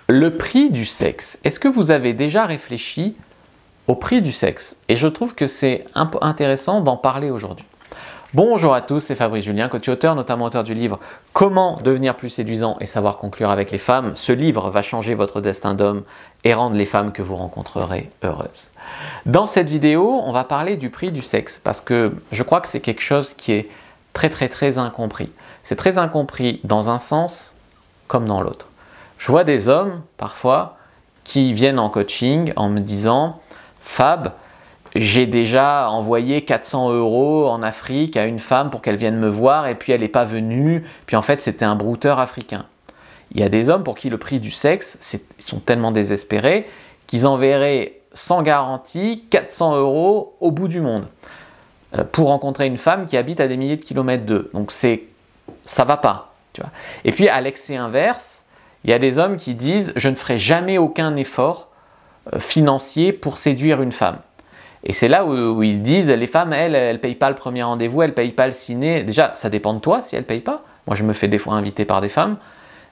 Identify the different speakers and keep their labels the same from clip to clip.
Speaker 1: Le prix du sexe. Est-ce que vous avez déjà réfléchi au prix du sexe? Et je trouve que c'est un peu intéressant d'en parler aujourd'hui. Bonjour à tous, c'est Fabrice Julien, coach et auteur, notamment auteur du livre « Comment devenir plus séduisant et savoir conclure avec les femmes ». Ce livre va changer votre destin d'homme et rendre les femmes que vous rencontrerez heureuses. Dans cette vidéo, on va parler du prix du sexe parce que je crois que c'est quelque chose qui est très incompris. C'est très incompris dans un sens comme dans l'autre. Je vois des hommes, parfois, qui viennent en coaching en me disant « Fab, j'ai déjà envoyé 400 € en Afrique à une femme pour qu'elle vienne me voir et puis elle n'est pas venue, puis en fait c'était un brouteur africain. » Il y a des hommes pour qui le prix du sexe, ils sont tellement désespérés qu'ils enverraient sans garantie 400 € au bout du monde pour rencontrer une femme qui habite à des milliers de kilomètres d'eux. Donc ça va pas. Tu vois. Et puis à l'excès inverse, il y a des hommes qui disent « je ne ferai jamais aucun effort financier pour séduire une femme ». Et c'est là où ils se disent, les femmes, elles ne payent pas le premier rendez-vous, elles ne payent pas le ciné. Déjà, ça dépend de toi si elles ne payent pas. Moi, je me fais des fois inviter par des femmes.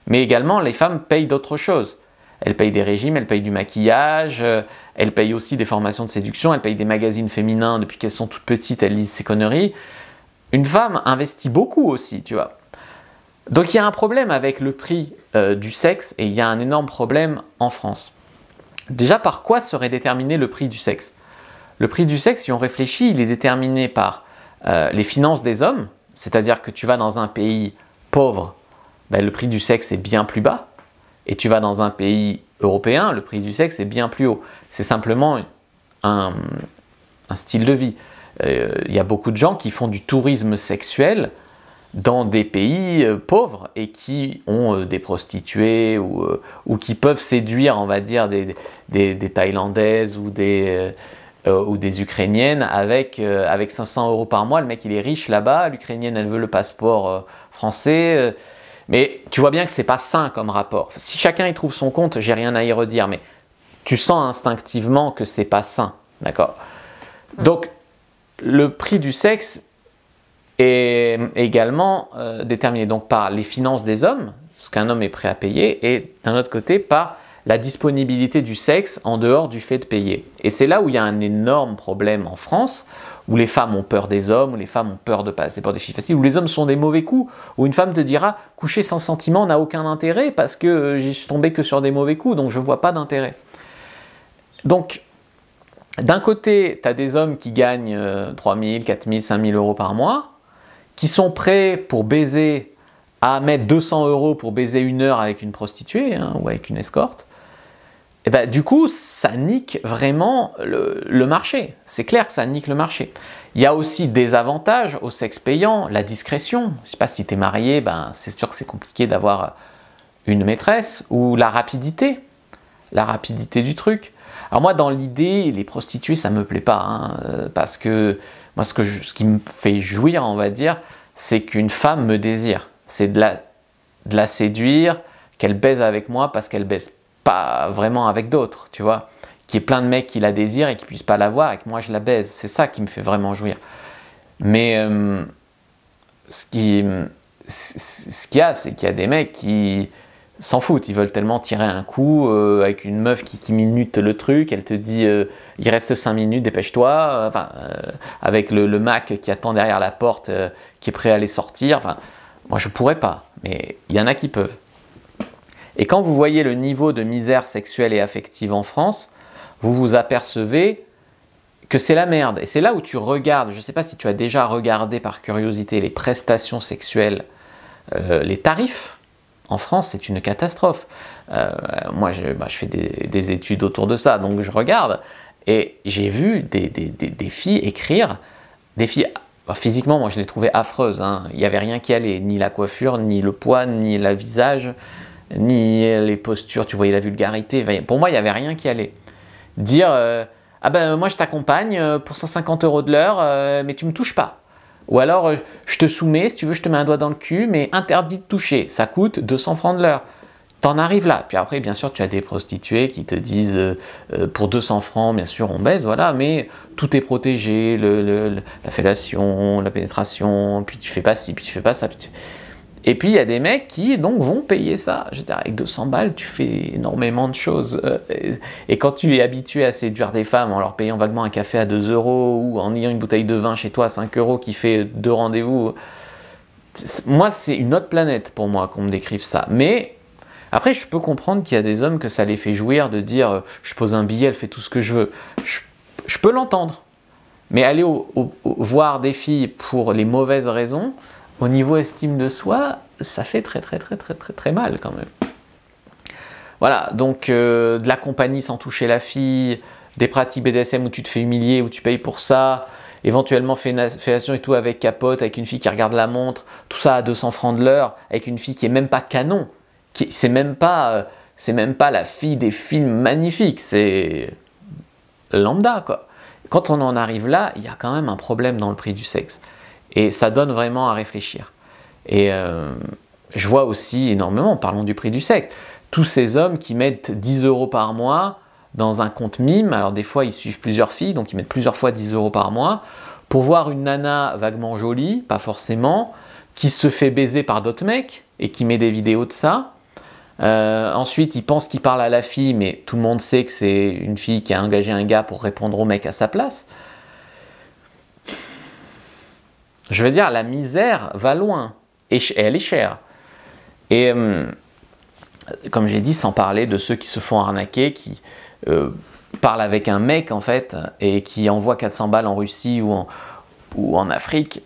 Speaker 1: Mais également, les femmes payent d'autres choses. Elles payent des régimes, elles payent du maquillage, elles payent aussi des formations de séduction, elles payent des magazines féminins depuis qu'elles sont toutes petites, elles lisent ces conneries. Une femme investit beaucoup aussi, tu vois. Donc, il y a un problème avec le prix du sexe et il y a un énorme problème en France. Déjà, par quoi serait déterminé le prix du sexe ? Le prix du sexe, si on réfléchit, il est déterminé par les finances des hommes, c'est-à-dire que tu vas dans un pays pauvre, ben, le prix du sexe est bien plus bas, et tu vas dans un pays européen, le prix du sexe est bien plus haut. C'est simplement un style de vie. Il y a beaucoup de gens qui font du tourisme sexuel dans des pays pauvres et qui ont des prostituées ou qui peuvent séduire, on va dire, des Thaïlandaises ou des Ukrainiennes avec 500 € par mois. Le mec il est riche là-bas, l'Ukrainienne elle veut le passeport français, mais tu vois bien que c'est pas sain comme rapport. Si chacun y trouve son compte, j'ai rien à y redire, mais tu sens instinctivement que c'est pas sain, d'accord? Donc le prix du sexe est également déterminé donc par les finances des hommes, ce qu'un homme est prêt à payer, et d'un autre côté par la disponibilité du sexe en dehors du fait de payer. Et c'est là où il y a un énorme problème en France, où les femmes ont peur des hommes, où les femmes ont peur de passer pour des filles faciles, où les hommes sont des mauvais coups, où une femme te dira « coucher sans sentiment n'a aucun intérêt parce que j'y suis tombé que sur des mauvais coups, donc je ne vois pas d'intérêt ». Donc, d'un côté, tu as des hommes qui gagnent 3 000, 4 000, 5 000 € par mois, qui sont prêts pour baiser à mettre 200 € pour baiser 1 heure avec une prostituée ou avec une escorte. Et ben, du coup, ça nique vraiment le marché. C'est clair que ça nique le marché. Il y a aussi des avantages au sexe payant, la discrétion. Je ne sais pas si tu es marié, ben, c'est sûr que c'est compliqué d'avoir une maîtresse, ou la rapidité du truc. Alors moi, dans l'idée, les prostituées, ça ne me plaît pas, parce que moi, ce qui me fait jouir, on va dire, c'est qu'une femme me désire. C'est de la séduire, qu'elle baise avec moi parce qu'elle baise pas vraiment avec d'autres, tu vois. Qu'il y ait plein de mecs qui la désirent et qui puissent pas la voir et que moi je la baise. C'est ça qui me fait vraiment jouir. Mais ce qu'il y a, c'est qu'il y a des mecs qui s'en foutent. Ils veulent tellement tirer un coup avec une meuf qui minute le truc. Elle te dit il reste 5 minutes, dépêche-toi. Avec le Mac qui attend derrière la porte, qui est prêt à les sortir. Enfin, moi je pourrais pas, mais il y en a qui peuvent. Et quand vous voyez le niveau de misère sexuelle et affective en France, vous vous apercevez que c'est la merde. Et c'est là où tu regardes, je ne sais pas si tu as déjà regardé par curiosité les prestations sexuelles, les tarifs. En France, c'est une catastrophe. Moi, je fais des études autour de ça, donc je regarde. Et j'ai vu des filles écrire, des filles... Physiquement, moi, je les trouvais affreuses. Il n'y avait rien qui allait, ni la coiffure, ni le poids, ni le visage, ni les postures, tu voyais la vulgarité. Pour moi, il n'y avait rien qui allait. Dire ah ben moi je t'accompagne pour 150 € de l'heure, mais tu me touches pas. Ou alors je te soumets, si tu veux, je te mets un doigt dans le cul, mais interdit de toucher. Ça coûte 200 francs de l'heure. T'en arrives là. Puis après, bien sûr, tu as des prostituées qui te disent pour 200 francs, bien sûr, on baise, voilà, mais tout est protégé, la fellation, la pénétration, puis tu fais pas ci, puis tu fais pas ça. Et puis il y a des mecs qui donc vont payer ça. Je veux dire, avec 200 balles, tu fais énormément de choses. Et quand tu es habitué à séduire des femmes en leur payant vaguement un café à 2 euros ou en ayant une bouteille de vin chez toi à 5 euros qui fait 2 rendez-vous, moi c'est une autre planète pour moi qu'on me décrive ça. Mais après, je peux comprendre qu'il y a des hommes que ça les fait jouir de dire je pose un billet, elle fait tout ce que je veux. Je peux l'entendre. Mais aller voir des filles pour les mauvaises raisons, au niveau estime de soi, ça fait très mal quand même. Voilà, donc de la compagnie sans toucher la fille, des pratiques BDSM où tu te fais humilier, où tu payes pour ça, éventuellement fellation et tout avec capote, avec une fille qui regarde la montre, tout ça à 200 francs de l'heure, avec une fille qui est même pas canon, c'est même pas la fille des films magnifiques, c'est lambda quoi. Quand on en arrive là, il y a quand même un problème dans le prix du sexe. Et ça donne vraiment à réfléchir. Et je vois aussi énormément, parlons du prix du sexe, tous ces hommes qui mettent 10 euros par mois dans un compte mime. Alors des fois, ils suivent plusieurs filles, donc ils mettent plusieurs fois 10 euros par mois pour voir une nana vaguement jolie, pas forcément, qui se fait baiser par d'autres mecs et qui met des vidéos de ça. Ensuite, ils pensent qu'ils parlent à la fille, mais tout le monde sait que c'est une fille qui a engagé un gars pour répondre au mec à sa place. Je veux dire, la misère va loin et elle est chère. Et comme j'ai dit, sans parler de ceux qui se font arnaquer, qui parlent avec un mec en fait et qui envoient 400 balles en Russie ou en Afrique.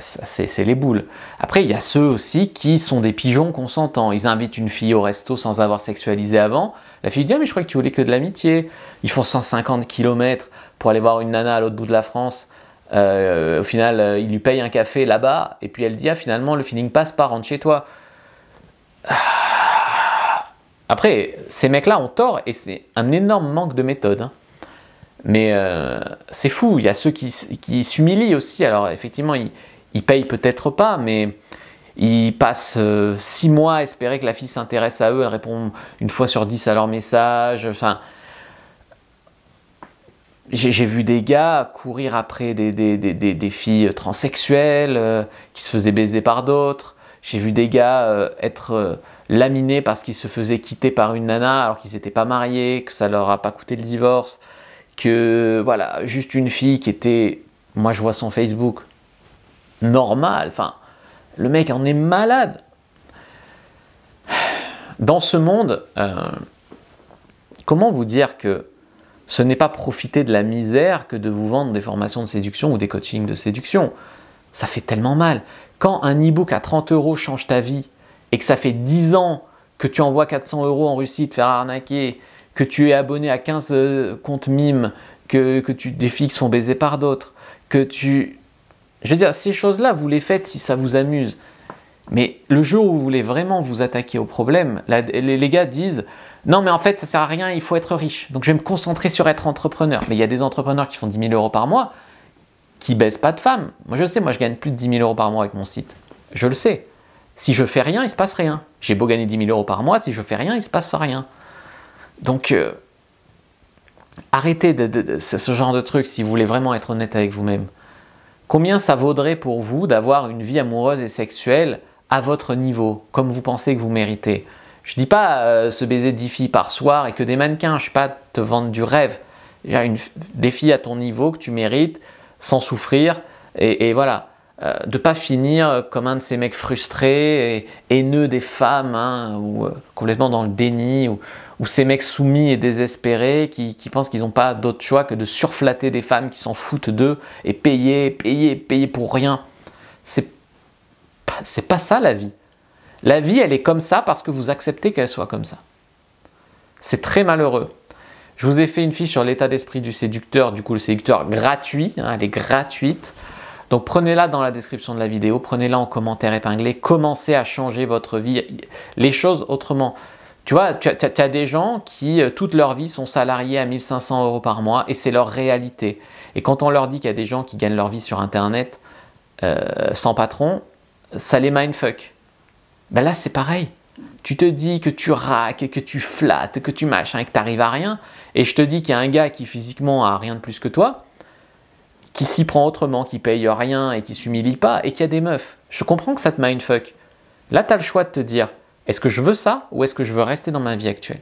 Speaker 1: C'est les boules. Après, il y a ceux aussi qui sont des pigeons consentants. Ils invitent une fille au resto sans avoir sexualisé avant. La fille dit « Ah mais je croyais que tu voulais que de l'amitié ». Ils font 150 km pour aller voir une nana à l'autre bout de la France. Au final, il lui paye un café là-bas. Et puis elle dit « Ah finalement, le feeling passe pas, rentre chez toi ». Après, ces mecs-là ont tort et c'est un énorme manque de méthode. Hein. Mais c'est fou. Il y a ceux qui s'humilient aussi. Alors effectivement, ils payent peut-être pas, mais ils passent 6 mois à espérer que la fille s'intéresse à eux, elle répond une fois sur 10 à leurs messages. Enfin, j'ai vu des gars courir après des filles transsexuelles qui se faisaient baiser par d'autres. J'ai vu des gars être laminés parce qu'ils se faisaient quitter par une nana alors qu'ils n'étaient pas mariés, que ça leur a pas coûté le divorce, que voilà, juste une fille qui était, moi je vois son Facebook, normal, enfin, le mec en est malade. Dans ce monde, comment vous dire que ce n'est pas profiter de la misère que de vous vendre des formations de séduction ou des coachings de séduction. Ça fait tellement mal. Quand un e-book à 30 euros change ta vie et que ça fait 10 ans que tu envoies 400 euros en Russie te faire arnaquer, que tu es abonné à 15 comptes mimes, que des filles qui sont baisées par d'autres, que tu... Je veux dire, ces choses-là, vous les faites si ça vous amuse. Mais le jour où vous voulez vraiment vous attaquer au problème, les gars disent « Non, mais en fait, ça ne sert à rien, il faut être riche. Donc, je vais me concentrer sur être entrepreneur. » Mais il y a des entrepreneurs qui font 10 000 euros par mois qui ne baissent pas de femmes. Moi, je le sais, moi, je gagne plus de 10 000 euros par mois avec mon site. Je le sais. Si je fais rien, il ne se passe rien. J'ai beau gagner 10 000 euros par mois, si je fais rien, il ne se passe rien. Donc, arrêtez ce genre de truc si vous voulez vraiment être honnête avec vous-même. Combien ça vaudrait pour vous d'avoir une vie amoureuse et sexuelle à votre niveau, comme vous pensez que vous méritez? Je ne dis pas se baiser 10 filles par soir et que des mannequins, je ne sais pas te vendre du rêve. Il y a des filles à ton niveau que tu mérites sans souffrir et voilà. De ne pas finir comme un de ces mecs frustrés et haineux des femmes hein, ou complètement dans le déni ou ces mecs soumis et désespérés qui pensent qu'ils n'ont pas d'autre choix que de surflatter des femmes qui s'en foutent d'eux et payer pour rien. C'est pas ça la vie. La vie, elle est comme ça parce que vous acceptez qu'elle soit comme ça. C'est très malheureux. Je vous ai fait une fiche sur l'état d'esprit du séducteur, du coup le séducteur gratuit, hein, elle est gratuite. Donc prenez-la dans la description de la vidéo, prenez-la en commentaire épinglé, commencez à changer votre vie, les choses autrement. Tu vois, tu as des gens qui, toute leur vie, sont salariés à 1 500 euros par mois et c'est leur réalité. Et quand on leur dit qu'il y a des gens qui gagnent leur vie sur Internet sans patron, ça les mindfuck. Ben là, c'est pareil. Tu te dis que tu raques, que tu flattes, que tu machin et que tu n'arrives à rien. Et je te dis qu'il y a un gars qui physiquement a rien de plus que toi, qui s'y prend autrement, qui paye rien et qui s'humilie pas et qui a des meufs. Je comprends que ça te mindfuck. Là, tu as le choix de te dire, est-ce que je veux ça ou est-ce que je veux rester dans ma vie actuelle?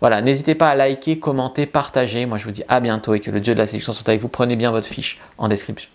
Speaker 1: Voilà, n'hésitez pas à liker, commenter, partager. Moi, je vous dis à bientôt et que le Dieu de la séduction soit avec vous. Prenez bien votre fiche en description.